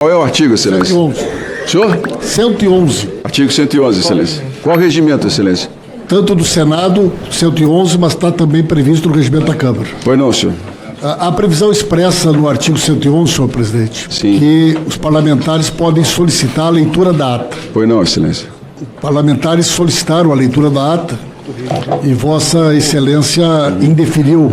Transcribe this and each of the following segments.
Qual é o artigo, Excelência? 111. Senhor? 111. Artigo 111, Excelência. Qual o regimento, Excelência? Tanto do Senado, 111, mas está também previsto no regimento da Câmara. Pois não, senhor. A previsão expressa no artigo 111, senhor presidente, Sim. que os parlamentares podem solicitar a leitura da ata. Pois não, Excelência. Parlamentares solicitaram a leitura da ata e Vossa Excelência indeferiu.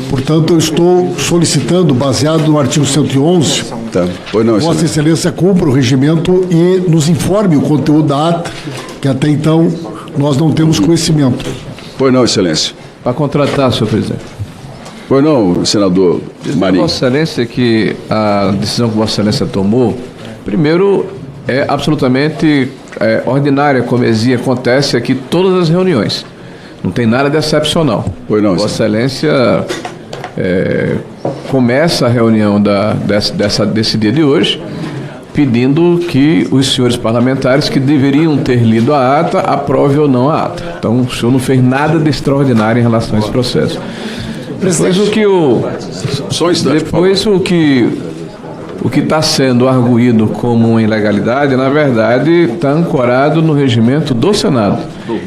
Portanto, eu estou solicitando, baseado no artigo 111, Tá. Pois não, Vossa Excelência. Excelência cumpra o regimento e nos informe o conteúdo da ata, que até então nós não temos conhecimento. Pois não, Excelência. Para contratar, senhor presidente. Pois não, senador Marinho. Vossa Excelência, que a decisão que Vossa Excelência tomou, primeiro, é absolutamente ordinária, como acontece aqui todas as reuniões. Não tem nada de excepcional. Pois não, Vossa Excelência começa a reunião desse dia de hoje pedindo que os senhores parlamentares que deveriam ter lido a ata aprovem ou não a ata. Então, o senhor não fez nada de extraordinário em relação a esse processo. Depois Só um instante, por favor. depois o que está sendo arguído como uma ilegalidade, na verdade, está ancorado no regimento do Senado.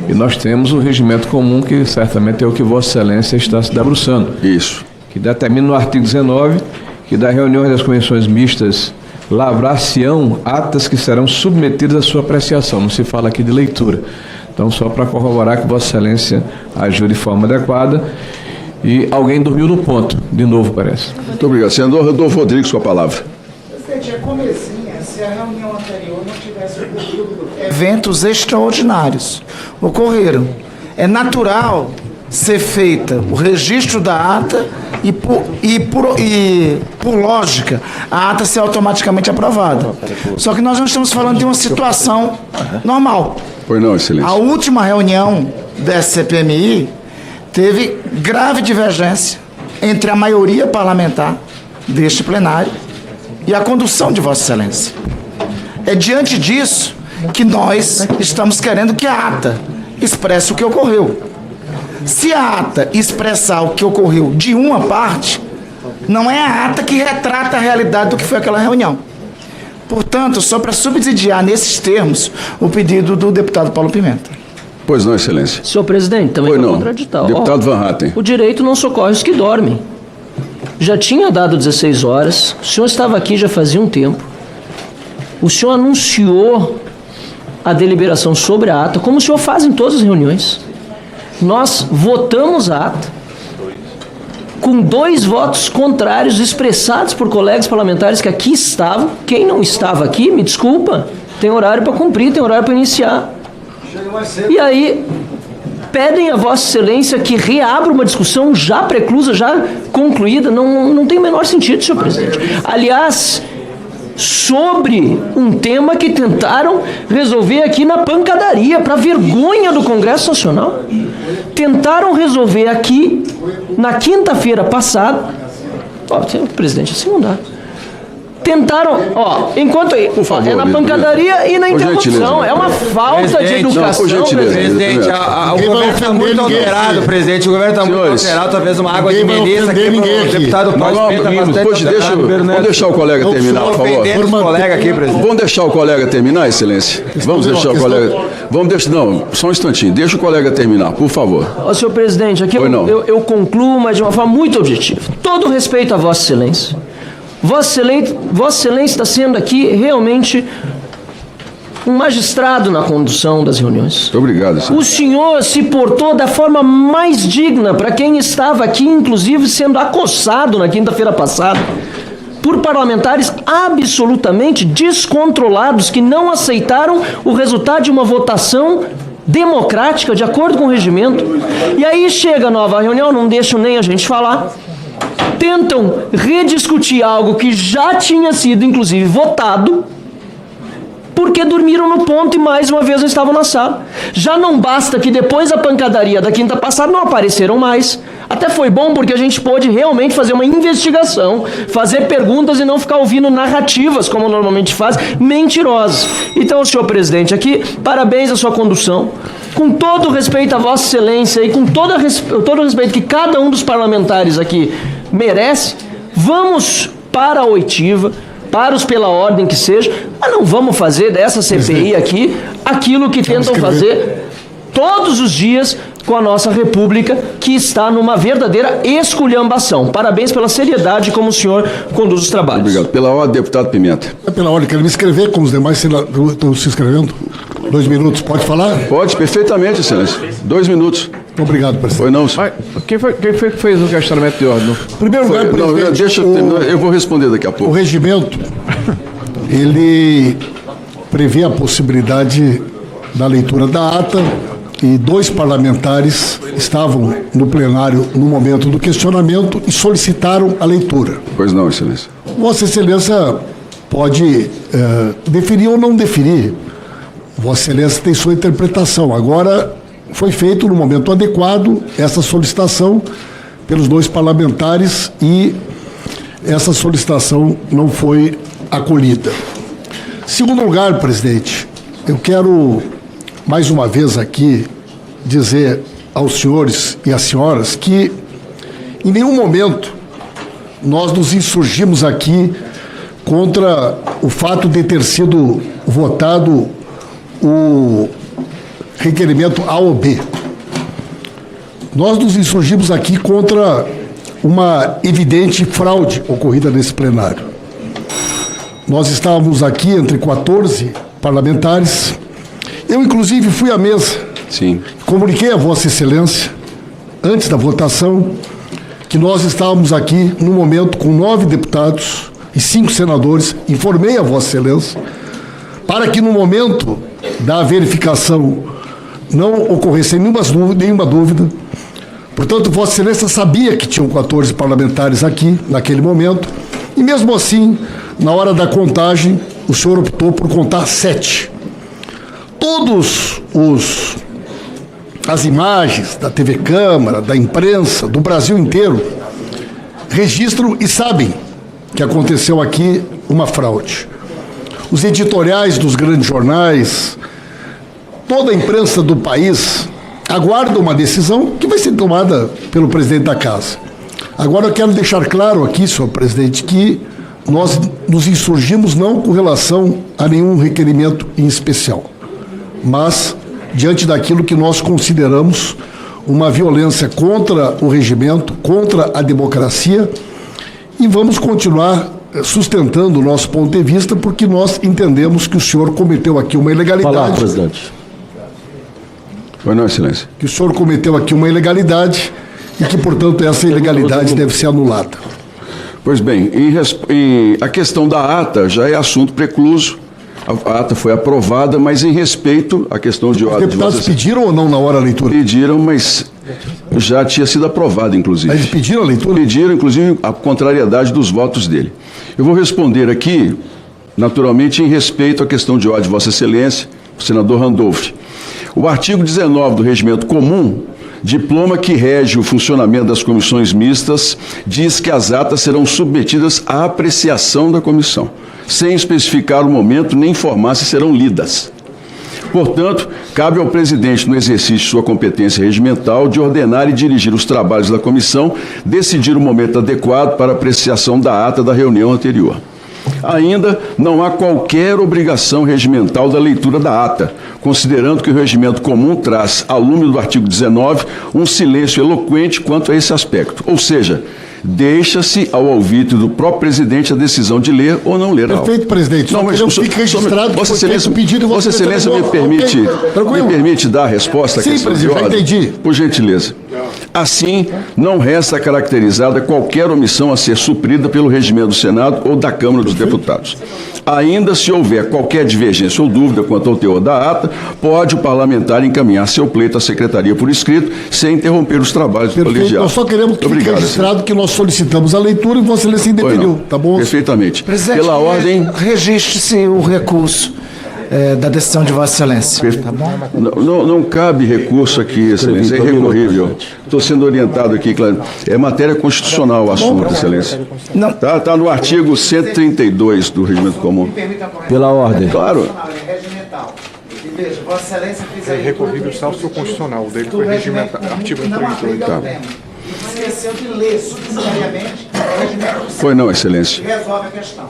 E nós temos o regimento comum, que certamente é o que Vossa Excelência está se debruçando, Isso. que determina no artigo 19 que das reuniões das comissões mistas lavrar-se-ão atas que serão submetidas à sua apreciação. Não se fala aqui de leitura. Então, só para corroborar que Vossa Excelência agiu de forma adequada. E alguém dormiu no ponto, de novo, parece. Muito obrigado. Senador Rodolfo Rodrigues, com a palavra. Presidente, é comecinha se a reunião anterior não tivesse ocorrido. Eventos extraordinários ocorreram. É natural ser feita o registro da ata e por lógica, a ata ser automaticamente aprovada. Só que nós não estamos falando de uma situação normal. Pois não, Excelência. A última reunião da CPMI teve grave divergência entre a maioria parlamentar deste plenário e a condução de Vossa Excelência. É diante disso que nós estamos querendo que a ata expresse o que ocorreu. Se a ata expressar o que ocorreu de uma parte, não é a ata que retrata a realidade do que foi aquela reunião. Portanto, só para subsidiar nesses termos o pedido do deputado Paulo Pimenta. Pois não, Excelência. Senhor presidente, também Pois para não. contraditar. Deputado Van Hatten. O direito não socorre os que dormem. Já tinha dado 16 horas, o senhor estava aqui já fazia um tempo. O senhor anunciou a deliberação sobre a ata, como o senhor faz em todas as reuniões. Nós votamos a ata com 2 votos contrários expressados por colegas parlamentares que aqui estavam. Quem não estava aqui, me desculpa, tem horário para cumprir, tem horário para iniciar. E aí, pedem a Vossa Excelência que reabra uma discussão já preclusa, já concluída. Não tem o menor sentido, senhor presidente. Aliás, sobre um tema que tentaram resolver aqui na pancadaria, para vergonha do Congresso Nacional. Tentaram resolver aqui, na quinta-feira passada. Ó, presidente, assim não dá. Tentaram, enquanto Por favor, é na pancadaria e na por interrupção. gentileza. É uma falta de educação, por gentileza. presidente. Presidente, o governo está muito alterado, presidente. O governo está muito Senhores, alterado. Talvez uma água de ninguém vai Melissa ofender aqui ninguém para o aqui. deputado Nós Paulo Pimenta. vamos deixar o colega terminar, por favor. Ofendendo os colegas aqui, presidente. Vamos deixar o colega terminar, Excelência? Vamos deixar o colega... Vamos deixar... Não, só um instantinho. Deixa o colega terminar, por favor. Ó, senhor presidente, aqui Pois não. eu concluo, mas de uma forma muito objetiva. Todo respeito a Vossa Excelência. Vossa Excelência está sendo aqui realmente um magistrado na condução das reuniões. Muito obrigado, Excelência. O senhor se portou da forma mais digna para quem estava aqui, inclusive sendo acossado na quinta-feira passada, por parlamentares absolutamente descontrolados que não aceitaram o resultado de uma votação democrática, de acordo com o regimento. E aí chega a nova reunião, não deixam nem a gente falar, tentam rediscutir algo que já tinha sido, inclusive, votado, porque dormiram no ponto e mais uma vez não estavam na sala. Já não basta que depois da pancadaria da quinta passada não apareceram mais. Até foi bom porque a gente pôde realmente fazer uma investigação, fazer perguntas e não ficar ouvindo narrativas, como normalmente faz, mentirosas. Então, senhor presidente, aqui, parabéns à sua condução. Com todo o respeito a Vossa Excelência e com todo o respeito que cada um dos parlamentares aqui merece, vamos para a oitiva, paros pela ordem que seja, mas não vamos fazer dessa CPI aqui aquilo que tentam fazer todos os dias com a nossa República, que está numa verdadeira esculhambação. Parabéns pela seriedade como o senhor conduz os trabalhos. Obrigado. Pela ordem, deputado Pimenta. É pela ordem, quero me inscrever, como os demais estão se inscrevendo. 2 minutos, pode falar? Pode, perfeitamente, excelência. 2 minutos. Muito obrigado, presidente. Foi não, Mas quem foi que fez o questionamento de ordem? Em primeiro lugar, não, presidente, deixa eu terminar, eu vou responder daqui a o pouco. regimento, ele prevê a possibilidade da leitura da ata, e 2 parlamentares estavam no plenário no momento do questionamento e solicitaram a leitura. Pois não, excelência. Vossa Excelência pode definir ou não definir. Vossa Excelência tem sua interpretação. Agora, foi feito no momento adequado essa solicitação pelos 2 parlamentares e essa solicitação não foi acolhida. Segundo lugar, presidente, eu quero mais uma vez aqui dizer aos senhores e às senhoras que em nenhum momento nós nos insurgimos aqui contra o fato de ter sido votado o requerimento A ou B. Nós nos insurgimos aqui contra uma evidente fraude ocorrida nesse plenário. Nós estávamos aqui entre 14 parlamentares. Eu, inclusive, fui à mesa. Sim. Comuniquei a Vossa Excelência, antes da votação, que nós estávamos aqui, no momento, com 9 deputados e 5 senadores. Informei a Vossa Excelência, para que no momento da verificação não ocorresse nenhuma dúvida. Portanto, Vossa Excelência sabia que tinham 14 parlamentares aqui, naquele momento, e mesmo assim, na hora da contagem, o senhor optou por contar 7. Todos as imagens da TV Câmara, da imprensa, do Brasil inteiro, registram e sabem que aconteceu aqui uma fraude. Os editoriais dos grandes jornais, toda a imprensa do país aguarda uma decisão que vai ser tomada pelo presidente da Casa. Agora eu quero deixar claro aqui, senhor presidente, que nós nos insurgimos não com relação a nenhum requerimento em especial, mas diante daquilo que nós consideramos uma violência contra o regimento, contra a democracia, e vamos continuar sustentando o nosso ponto de vista, porque nós entendemos que o senhor cometeu aqui uma ilegalidade. Fala, presidente. Foi não, excelência. Que o senhor cometeu aqui uma ilegalidade e que, portanto, essa ilegalidade deve ser anulada. Pois bem, a questão da ata já é assunto precluso. A ata foi aprovada, mas em respeito à questão de ordem. Os deputados pediram ou não na hora da leitura? Pediram, mas já tinha sido aprovado, inclusive. Eles pediram a leitura? Pediram, inclusive, a contrariedade dos votos dele. Eu vou responder aqui, naturalmente, em respeito à questão de ordem de Vossa Excelência, o senador Randolph. O artigo 19 do Regimento Comum, diploma que rege o funcionamento das comissões mistas, diz que as atas serão submetidas à apreciação da comissão, sem especificar o momento nem informar se serão lidas. Portanto, cabe ao presidente, no exercício de sua competência regimental, de ordenar e dirigir os trabalhos da comissão, decidir o momento adequado para apreciação da ata da reunião anterior. Ainda não há qualquer obrigação regimental da leitura da ata, considerando que o regimento comum traz, ao lume do artigo 19, um silêncio eloquente quanto a esse aspecto. Ou seja, deixa-se ao alvitre do próprio presidente a decisão de ler ou não ler a ata. Perfeito, presidente. Não, mas fique registrado Vossa Excelência, pedido. Vossa Excelência me permite dar a resposta à Sim, questão de presidente, já ordem? entendi. Por gentileza. Assim, não resta caracterizada qualquer omissão a ser suprida pelo regimento do Senado ou da Câmara dos Deputados. Ainda se houver qualquer divergência ou dúvida quanto ao teor da ata, pode o parlamentar encaminhar seu pleito à Secretaria por escrito, sem interromper os trabalhos do Perfeito. colegiado. Nós só queremos que fique Obrigado, registrado que nós solicitamos a leitura e Vossa Excelência indeferiu. Tá bom? Perfeitamente. Presidente, Pela ordem... registre-se o recurso da decisão de Vossa Excelência. Tá bom? Não cabe recurso aqui, Excelência, é irrecorrível. Estou sendo orientado aqui, claro. É matéria constitucional o assunto, Excelência. Não. Está no artigo 132 do Regimento Comum. Pela ordem. Claro. Regimental. E veja, Vossa Excelência fez É recorrível salvo constitucional, o dele foi regimental, artigo 132. Tá. Esqueceu de ler subsidiariamente o regimento Foi não, Excelência. que resolve a questão.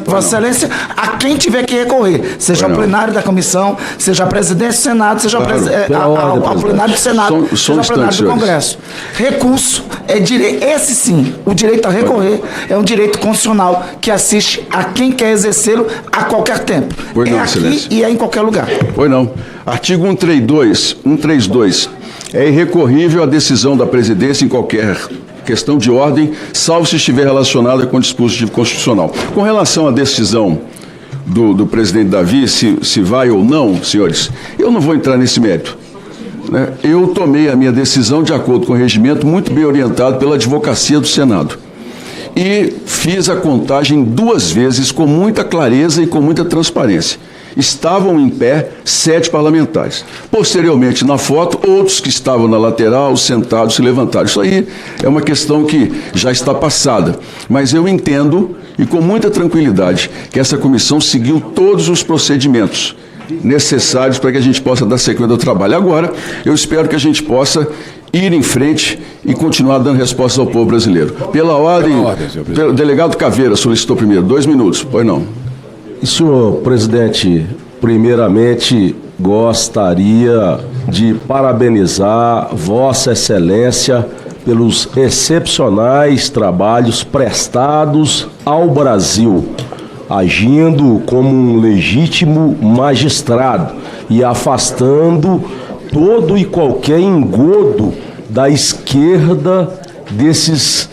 Vossa Excelência, a quem tiver que recorrer, seja ao plenário da comissão, seja a presidência do Senado, seja ao plenário do Senado, seja ao plenário do Congresso. Recurso é direito, esse sim, o direito a recorrer é um direito constitucional que assiste a quem quer exercê-lo a qualquer tempo. Pois não, é aqui Excelência. e é em qualquer lugar. Pois não. Artigo 132. É irrecorrível a decisão da presidência em qualquer questão de ordem, salvo se estiver relacionada com o dispositivo constitucional. Com relação à decisão do presidente Davi, se vai ou não, senhores, eu não vou entrar nesse mérito, né? Eu tomei a minha decisão de acordo com o regimento, muito bem orientado pela advocacia do Senado. E fiz a contagem 2 vezes com muita clareza e com muita transparência. Estavam em pé 7 parlamentares. Posteriormente, na foto, outros que estavam na lateral, sentados, se levantaram. Isso aí é uma questão que já está passada. Mas eu entendo, e com muita tranquilidade, que essa comissão seguiu todos os procedimentos necessários para que a gente possa dar sequência ao trabalho. Agora, eu espero que a gente possa ir em frente e continuar dando respostas ao povo brasileiro. Pela ordem, o delegado Caveira solicitou primeiro. 2 minutos. Pois não. Senhor presidente, primeiramente gostaria de parabenizar Vossa Excelência pelos excepcionais trabalhos prestados ao Brasil, agindo como um legítimo magistrado e afastando todo e qualquer engodo da esquerda desses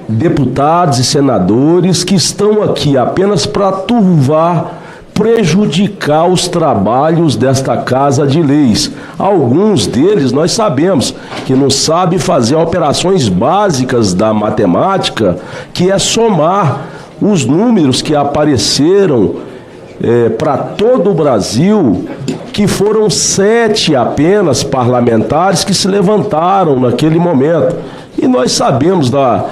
deputados e senadores que estão aqui apenas para turvar, prejudicar os trabalhos desta Casa de Leis. Alguns deles nós sabemos que não sabem fazer operações básicas da matemática, que é somar os números que apareceram para todo o Brasil, que foram 7 apenas parlamentares que se levantaram naquele momento. E nós sabemos da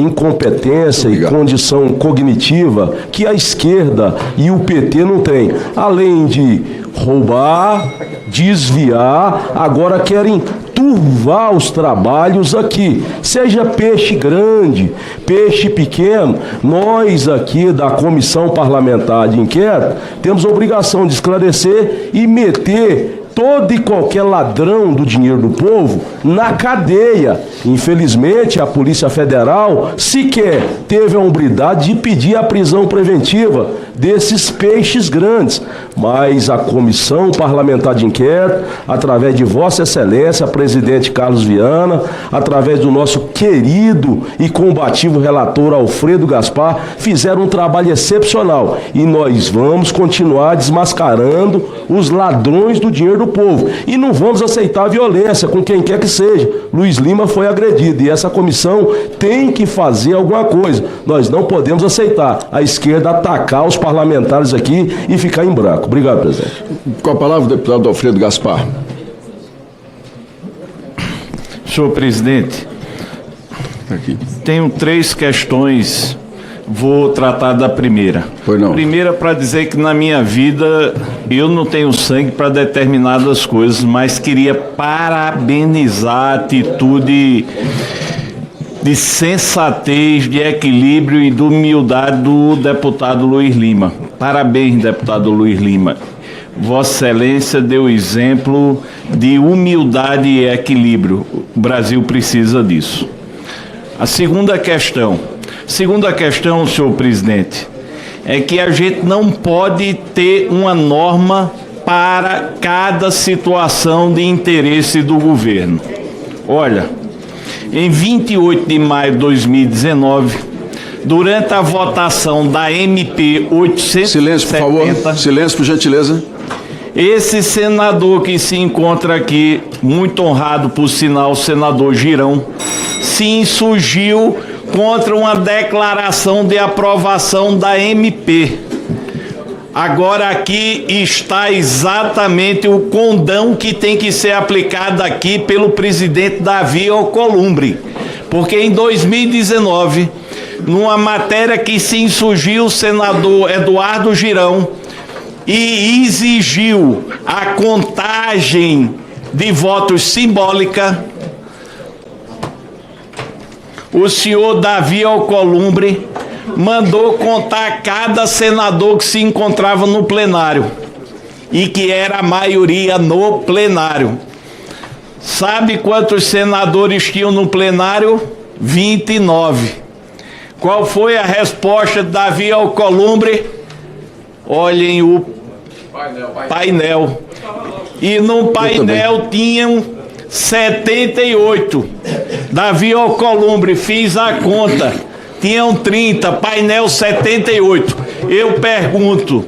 incompetência e condição cognitiva que a esquerda e o PT não têm. Além de roubar, desviar, agora querem turvar os trabalhos aqui. Seja peixe grande, peixe pequeno, nós aqui da Comissão Parlamentar de Inquérito temos a obrigação de esclarecer e meter todo e qualquer ladrão do dinheiro do povo na cadeia. Infelizmente, a Polícia Federal sequer teve a hombridade de pedir a prisão preventiva desses peixes grandes. Mas a Comissão Parlamentar de Inquérito, através de Vossa Excelência, presidente Carlos Viana, através do nosso querido e combativo relator Alfredo Gaspar, fizeram um trabalho excepcional. E nós vamos continuar desmascarando os ladrões do dinheiro do povo. E não vamos aceitar violência com quem quer que seja. Luiz Lima foi agredido e essa comissão tem que fazer alguma coisa. Nós não podemos aceitar a esquerda atacar os parlamentares aqui e ficar em branco. Obrigado, presidente. Com a palavra o deputado Alfredo Gaspar. Senhor presidente, tenho 3 questões. Vou tratar da primeira. Pois não. Primeira, para dizer que na minha vida eu não tenho sangue para determinadas coisas, mas queria parabenizar a atitude de sensatez, de equilíbrio e de humildade do deputado Luiz Lima. Parabéns, deputado Luiz Lima. Vossa Excelência deu exemplo de humildade e equilíbrio. O Brasil precisa disso. A segunda questão, senhor presidente, é que a gente não pode ter uma norma para cada situação de interesse do governo. Olha, em 28 de maio de 2019, durante a votação da MP 870... Silêncio, por favor. Silêncio, por gentileza. Esse senador que se encontra aqui, muito honrado por sinal, o senador Girão, se insurgiu contra uma declaração de aprovação da MP. Agora aqui está exatamente o condão que tem que ser aplicado aqui pelo presidente Davi Alcolumbre. Porque em 2019, numa matéria que se insurgiu o senador Eduardo Girão e exigiu a contagem de votos simbólica, o senhor Davi Alcolumbre mandou contar cada senador que se encontrava no plenário, e que era a maioria no plenário. Sabe quantos senadores tinham no plenário? 29. Qual foi a resposta de Davi Alcolumbre? Olhem o painel. E no painel tinham 78. Davi Alcolumbre, fiz a conta. Tinham 30, painel 78. Eu pergunto,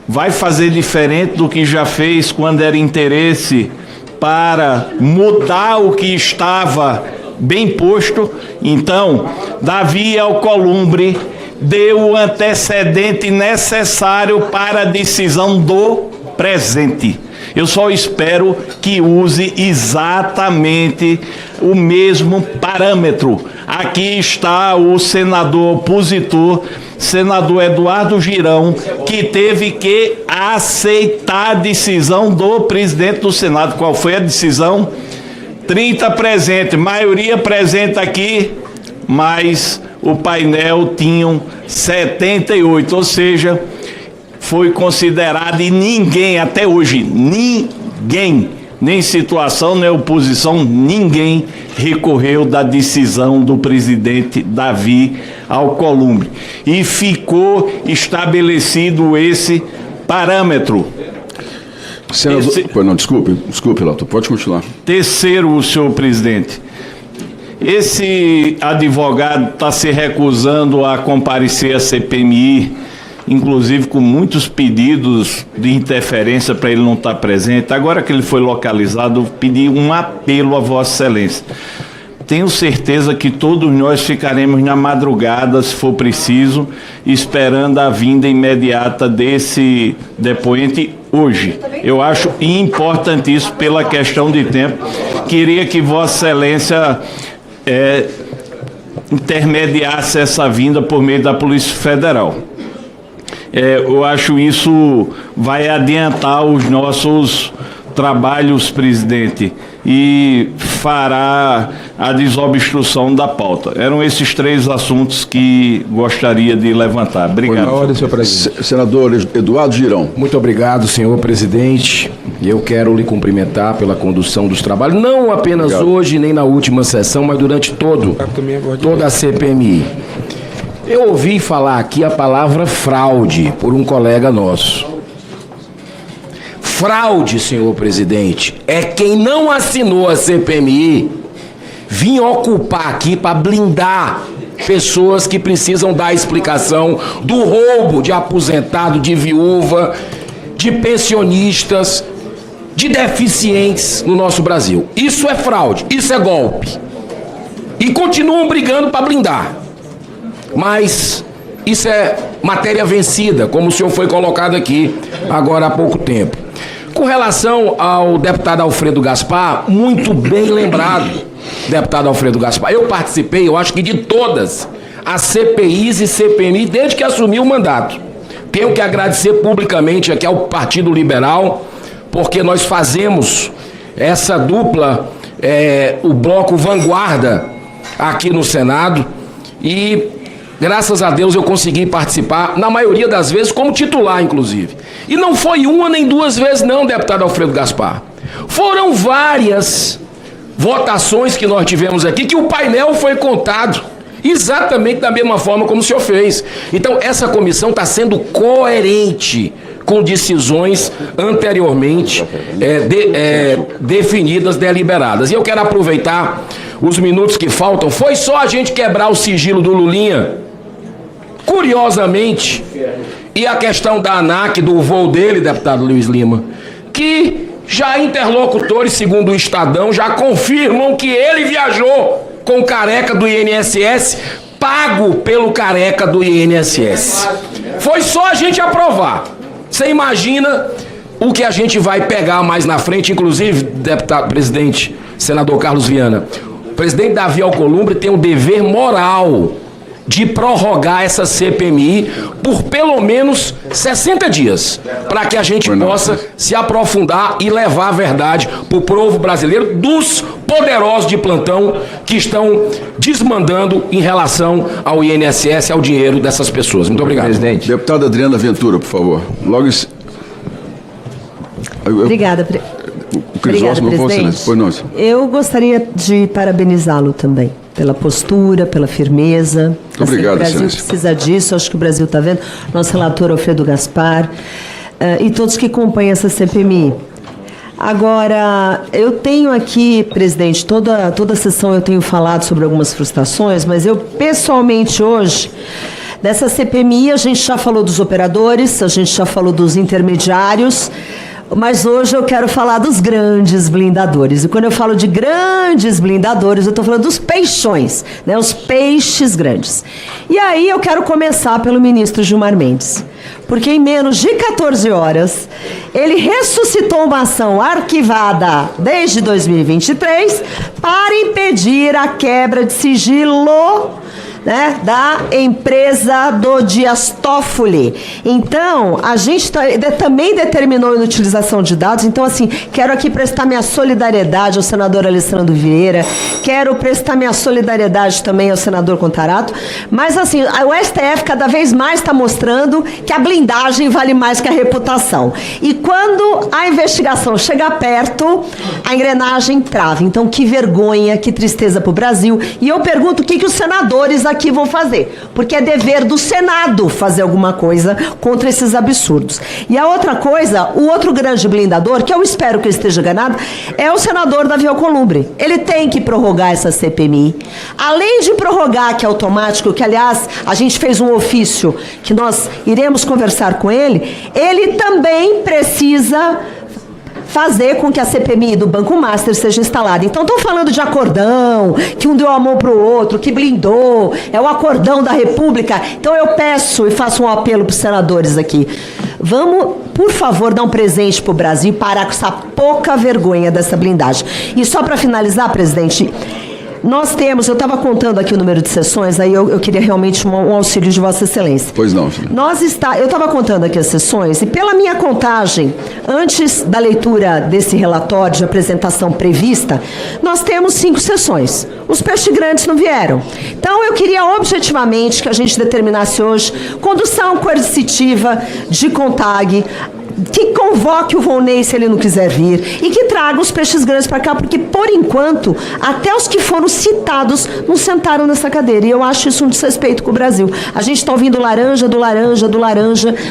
vai fazer diferente do que já fez quando era interesse para mudar o que estava bem posto? Então, Davi Alcolumbre deu o antecedente necessário para a decisão do presente. Eu só espero que use exatamente o mesmo parâmetro. Aqui está o senador opositor, senador Eduardo Girão, que teve que aceitar a decisão do presidente do Senado. Qual foi a decisão? 30 presentes, maioria presente aqui, mas o painel tinham 78, ou seja, foi considerado, e ninguém, até hoje, ninguém, nem situação, nem oposição, ninguém recorreu da decisão do presidente Davi Alcolumbre. E ficou estabelecido esse parâmetro. Senador, não, desculpe, Lauto, pode continuar. Terceiro, senhor presidente, esse advogado está se recusando a comparecer à CPMI, inclusive com muitos pedidos de interferência para ele não estar presente. Agora que ele foi localizado, pedi um apelo a Vossa Excelência. Tenho certeza que todos nós ficaremos na madrugada, se for preciso, esperando a vinda imediata desse depoente hoje. Eu acho importantíssimo pela questão de tempo. Queria que Vossa Excelência intermediasse essa vinda por meio da Polícia Federal. Eu acho isso vai adiantar os nossos trabalhos, presidente, e fará a desobstrução da pauta. Eram esses três assuntos que gostaria de levantar. Obrigado. Na ordem, senhor presidente. Senador Eduardo Girão. Muito obrigado, senhor presidente. Eu quero lhe cumprimentar pela condução dos trabalhos, não apenas hoje, nem na última sessão, mas durante toda a CPMI. Eu ouvi falar aqui a palavra fraude por um colega nosso. Fraude, senhor presidente, é quem não assinou a CPMI vir ocupar aqui para blindar pessoas que precisam dar explicação do roubo de aposentado, de viúva, de pensionistas, de deficientes no nosso Brasil. Isso é fraude, isso é golpe. E continuam brigando para blindar. Mas isso é matéria vencida, como o senhor foi colocado aqui agora há pouco tempo. Com relação ao deputado Alfredo Gaspar, muito bem lembrado, deputado Alfredo Gaspar. Eu participei, eu acho que de todas as CPIs e CPMI desde que assumi o mandato. Tenho que agradecer publicamente aqui ao Partido Liberal, porque nós fazemos essa dupla, o bloco vanguarda aqui no Senado, e graças a Deus eu consegui participar, na maioria das vezes, como titular, inclusive. E não foi uma nem duas vezes não, deputado Alfredo Gaspar. Foram várias votações que nós tivemos aqui, que o painel foi contado exatamente da mesma forma como o senhor fez. Então, essa comissão está sendo coerente com decisões anteriormente definidas, deliberadas. E eu quero aproveitar os minutos que faltam. Foi só a gente quebrar o sigilo do Lulinha, curiosamente, e a questão da ANAC, do voo dele, deputado Luiz Lima, que já interlocutores, segundo o Estadão, já confirmam que ele viajou com o careca do INSS, pago pelo careca do INSS. Foi só a gente aprovar. Você imagina o que a gente vai pegar mais na frente, inclusive, deputado, presidente, senador Carlos Viana. O presidente Davi Alcolumbre tem um dever moral de prorrogar essa CPMI por pelo menos 60 dias, para que a gente possa se aprofundar e levar a verdade para o povo brasileiro dos poderosos de plantão que estão desmandando em relação ao INSS, ao dinheiro dessas pessoas. Muito obrigado. Presidente. Deputada Adriana Ventura, por favor. Obrigada, Crisóstomo, presidente. Pois não. Eu gostaria de parabenizá-lo também pela postura, pela firmeza. Obrigado, o Brasil excelência. precisa disso, acho que o Brasil está vendo. Nosso relator Alfredo Gaspar e todos que acompanham essa CPMI. Agora, eu tenho aqui, presidente, toda a sessão eu tenho falado sobre algumas frustrações, mas eu pessoalmente hoje, dessa CPMI, a gente já falou dos operadores, a gente já falou dos intermediários, mas hoje eu quero falar dos grandes blindadores. E quando eu falo de grandes blindadores, eu estou falando dos peixões, né? Os peixes grandes. E aí eu quero começar pelo ministro Gilmar Mendes. Porque em menos de 14 horas, ele ressuscitou uma ação arquivada desde 2023 para impedir a quebra de sigilo, né, da empresa do Dias Toffoli. Então, a gente também determinou a inutilização de dados. Então, assim, quero aqui prestar minha solidariedade ao senador Alessandro Vieira, quero prestar minha solidariedade também ao senador Contarato, mas, assim, o STF cada vez mais está mostrando que a blindagem vale mais que a reputação. E quando a investigação chega perto, a engrenagem trava. Então, que vergonha, que tristeza para o Brasil. E eu pergunto o que os senadores aqui vão fazer, porque é dever do Senado fazer alguma coisa contra esses absurdos. E a outra coisa, o outro grande blindador, que eu espero que eu esteja enganado, é o senador Davi Alcolumbre. Ele tem que prorrogar essa CPMI. Além de prorrogar, que é automático, que aliás a gente fez um ofício que nós iremos conversar com ele, ele também precisa fazer com que a CPMI do Banco Master seja instalada. Então, estou falando de acordão, que um deu a mão para o outro, que blindou, é o acordão da República. Então, eu peço e faço um apelo para os senadores aqui. Vamos, por favor, dar um presente para o Brasil e parar com essa pouca vergonha dessa blindagem. E só para finalizar, presidente, nós temos, eu estava contando aqui o número de sessões, aí eu queria realmente um auxílio de Vossa Excelência. Pois não, filho. Eu estava contando aqui as sessões, e pela minha contagem, antes da leitura desse relatório de apresentação prevista, nós temos 5 sessões. Os peixes grandes não vieram. Então, eu queria objetivamente que a gente determinasse hoje condução coercitiva de CONTAG, que convoque o Volney se ele não quiser vir e que traga os peixes grandes para cá, porque, por enquanto, até os que foram citados não sentaram nessa cadeira. E eu acho isso um desrespeito com o Brasil. A gente está ouvindo laranja,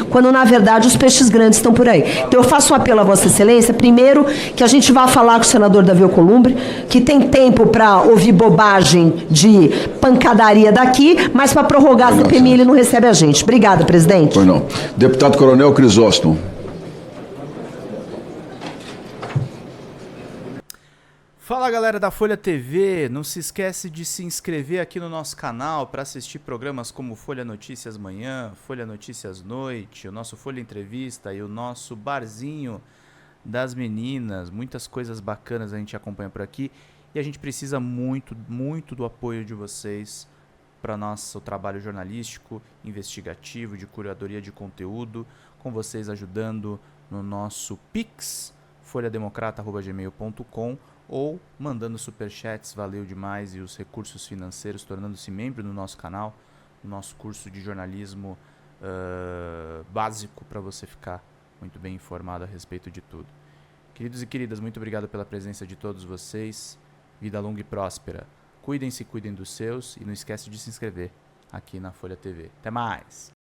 quando, na verdade, os peixes grandes estão por aí. Então, eu faço um apelo a Vossa Excelência, primeiro, que a gente vá falar com o senador Davi Alcolumbre, que tem tempo para ouvir bobagem de pancadaria daqui, mas para prorrogar a CPMI ele não recebe a gente. Obrigada, presidente. Pois não. Deputado Coronel Crisóstomo. Fala, galera da Folha TV, não se esquece de se inscrever aqui no nosso canal para assistir programas como Folha Notícias Manhã, Folha Notícias Noite, o nosso Folha Entrevista e o nosso Barzinho das Meninas. Muitas coisas bacanas a gente acompanha por aqui e a gente precisa muito, muito do apoio de vocês para nosso trabalho jornalístico, investigativo, de curadoria de conteúdo, com vocês ajudando no nosso Pix, folhademocrata@gmail.com, ou mandando superchats, valeu demais, e os recursos financeiros, tornando-se membro do nosso canal, no nosso curso de jornalismo básico, para você ficar muito bem informado a respeito de tudo. Queridos e queridas, muito obrigado pela presença de todos vocês, vida longa e próspera. Cuidem-se, cuidem dos seus, e não esquece de se inscrever aqui na Folha TV. Até mais!